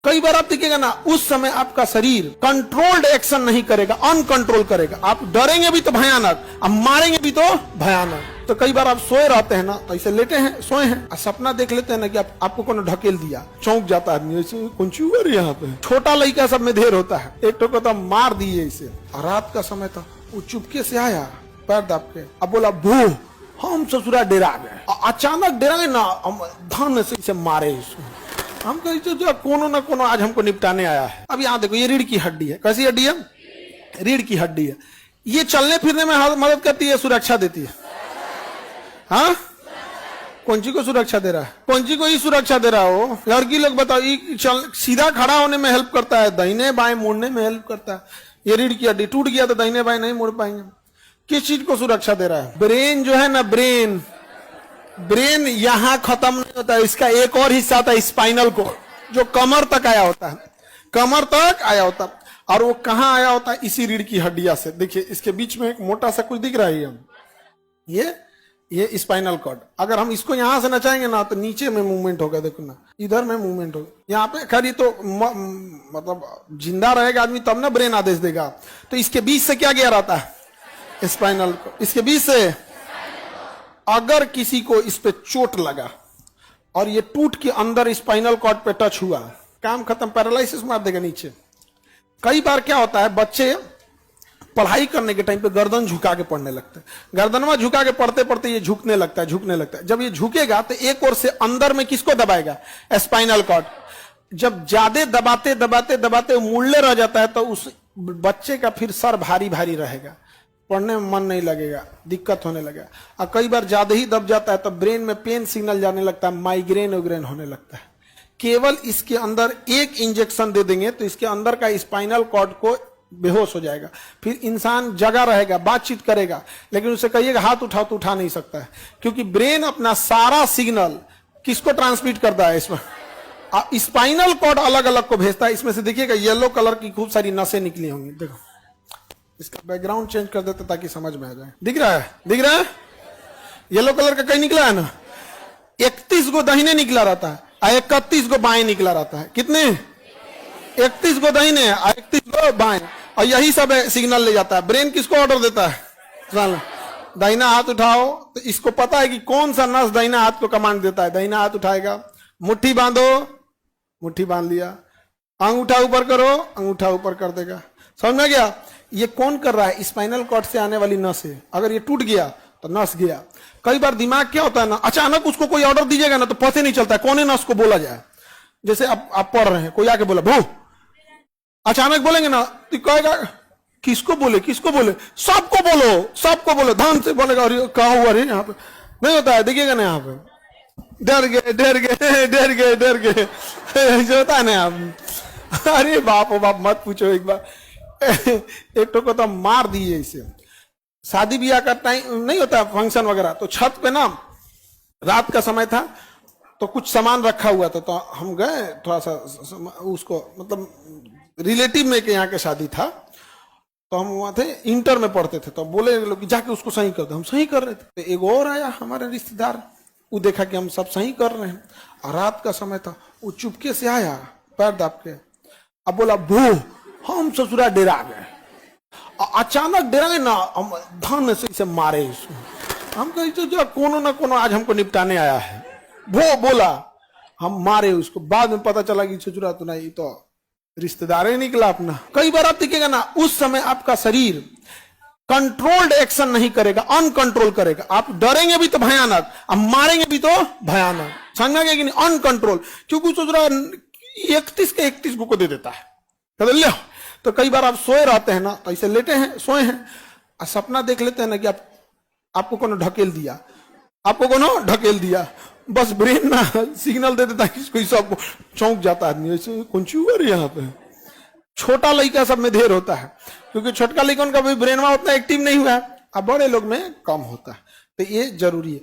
कई बार आप देखिएगा ना, उस समय आपका शरीर कंट्रोल्ड एक्शन नहीं करेगा, अनकंट्रोल करेगा। आप डरेंगे भी तो भयानक, अब मारेंगे भी तो भयानक। तो कई बार आप सोए रहते हैं ना, तो ऐसे लेटे हैं, सोए हैं, और सपना देख लेते हैं ना कि आपको कौन ढकेल दिया, चौंक जाता है आदमी, ऐसे कौन चूर यहाँ पे। छोटा लड़का सब में ढेर होता है, एक ठोको तो मार दिए इसे। रात का समय था, वो चुपके से आया पैर दाब के, अब बोला भू, हम ससुरा डेरा गए। अचानक डेरा गए ना, धन से इसे मारे इसको। हम कहे कोनो ना कोनो आज हमको निपटाने आया है। अब यहाँ देखो, ये रीढ़ की हड्डी है। कैसी हड्डी है? रीढ़ की हड्डी है। ये चलने फिरने में मदद करती है, सुरक्षा देती है। हाँ, कौन सी को सुरक्षा दे रहा है? कौन सी को ही सुरक्षा दे रहा हो? लड़की लोग बताओ, सीधा खड़ा होने में हेल्प करता है, दाहिने बाएं मुड़ने में हेल्प करता है। ये रीढ़ की हड्डी टूट गया तो दाहिने बाएं नहीं मुड़ पाएंगे। किस चीज को सुरक्षा दे रहा है? ब्रेन जो है ना, ब्रेन यहां खत्म नहीं होता है, इसका एक और हिस्सा आता है स्पाइनल कोर्ड, जो कमर तक आया होता है, कमर तक आया होता है। और वो कहां आया होता है? इसी रीढ़ की हड्डियां से। देखिए, इसके बीच में एक मोटा सा कुछ दिख रहा है, ये स्पाइनल कॉर्ड। अगर हम इसको यहां से नचाएंगे ना, तो नीचे में मूवमेंट होगा। देखो ना, इधर में मूवमेंट होगा, यहाँ पे खरी तो मतलब जिंदा रहेगा आदमी तब ना ब्रेन आदेश देगा। तो इसके बीच से क्या गया रहता है? Spinal cord. इसके बीच से अगर किसी को इस पे चोट लगा और ये टूट के अंदर स्पाइनल कॉर्ड पे टच हुआ, काम खत्म, पैरालिसिस मार देगा नीचे। कई बार क्या होता है, बच्चे पढ़ाई करने के टाइम पे गर्दन झुका के पढ़ने लगते हैं, गर्दनवा झुका के पढ़ते पढ़ते ये झुकने लगता है। जब ये झुकेगा तो एक ओर से अंदर में किसको दबाएगा? Spinal cord. जब ज्यादा दबाते दबाते दबाते मुड़ले रह जाता है, तो उस बच्चे का फिर सर भारी भारी रहेगा, पढ़ने में मन नहीं लगेगा, दिक्कत होने लगेगा। और कई बार ज्यादा ही दब जाता है तो ब्रेन में पेन सिग्नल जाने लगता है, माइग्रेन वग्रेन होने लगता है। केवल इसके अंदर एक इंजेक्शन दे देंगे तो इसके अंदर का स्पाइनल कॉर्ड को बेहोश हो जाएगा। फिर इंसान जगा रहेगा, बातचीत करेगा, लेकिन उसे कहिएगा हाथ उठाओ तो उठा नहीं सकता है, क्योंकि ब्रेन अपना सारा सिग्नल किसको ट्रांसमिट करता है? इसमें स्पाइनल कॉर्ड अलग अलग को भेजता है। इसमें से देखिएगा, येलो कलर की खूब सारी नसें निकली होंगी। देखो, इसका बैकग्राउंड चेंज कर देते ताकि समझ में आ जाए। दिख रहा है? येलो कलर का कहीं निकला है ना? 31 को दाहिने निकला रहता है और 31 को बाएं निकला रहता है। कितने? 31 को दाहिने और 31 को बाएं, और यही सब सिग्नल ले जाता है। ब्रेन किसको ऑर्डर देता है? दाहिना हाथ उठाओ, तो इसको पता है कि कौन सा नस दाहिना हाथ को कमांड देता है। दाहिना हाथ उठाएगा, मुट्ठी बांधो, मुट्ठी बांध लिया, अंगूठा ऊपर करो, अंगूठा ऊपर कर देगा। समझ में गया? ये कौन कर रहा है? स्पाइनल कॉर्ड से आने वाली नस है। अगर ये टूट गया तो नस गया। कई बार दिमाग क्या होता है ना, अचानक उसको कोई ऑर्डर दीजिएगा ना, तो पता नहीं चलता कौन नस को बोला जाए। जैसे आप पढ़ रहे हैं, कोई आके बोला भू, अचानक बोलेंगे ना, तो कहेगा किसको बोले? सबको बोलो, ध्यान से बोलेगा। और कहा हुआ रे, यहाँ पे नहीं होता है, देखिएगा ना, यहाँ पे डर गए जो होता है ना। आप अरे बाप ओ बाप, मत पूछो। एक बार एक ठोको तो मार दिए इसे। शादी ब्याह का टाइम नहीं होता, फंक्शन वगैरह, तो छत पे ना रात का समय था, तो कुछ सामान रखा हुआ था, तो हम गए थोड़ा सा उसको, मतलब रिलेटिव में के यहाँ के शादी था, तो हम वहां थे, इंटर में पढ़ते थे, तो बोले लोग जाके उसको सही कर दो। हम सही कर रहे थे, तो एक और आया हमारे रिश्तेदार, वो देखा कि हम सब सही कर रहे हैं, और रात का समय था, वो चुपके से आया पैर दाब के, अब बोला भू, हम ससुरा डेरा गए। अचानक डेरा गए ना, हम धन से इसे मारे इसको। हम कहे कोनो ना कोनो आज हमको निपटाने आया है, वो बोला, हम मारे उसको। बाद में पता चला कि ससुरा तो नहीं, तो रिश्तेदार ही निकला अपना। कई बार आप देखिएगा ना, उस समय आपका शरीर कंट्रोल्ड एक्शन नहीं करेगा, अनकंट्रोल करेगा। आप डरेंगे भी तो भयानक, अब मारेंगे भी तो भयानक। समझ में कि नहीं? अनकंट्रोल, क्योंकि ससुरा 31 के 31 को दे देता है। तो कई बार आप सोए रहते हैं ना, तो ऐसे लेटे हैं, सोए हैं, और सपना देख लेते हैं ना कि आपको कौन ढकेल दिया, बस ब्रेन ना सिग्नल दे देता है कि सबको, चौंक जाता है आदमी, ऐसे कौन चूर यहाँ पे। छोटा लड़का सब में ढेर होता है, क्योंकि छोटका लड़कन का भी ब्रेन में उतना एक्टिव नहीं हुआ है, अब बड़े लोग में कम होता है। तो ये जरूरी है।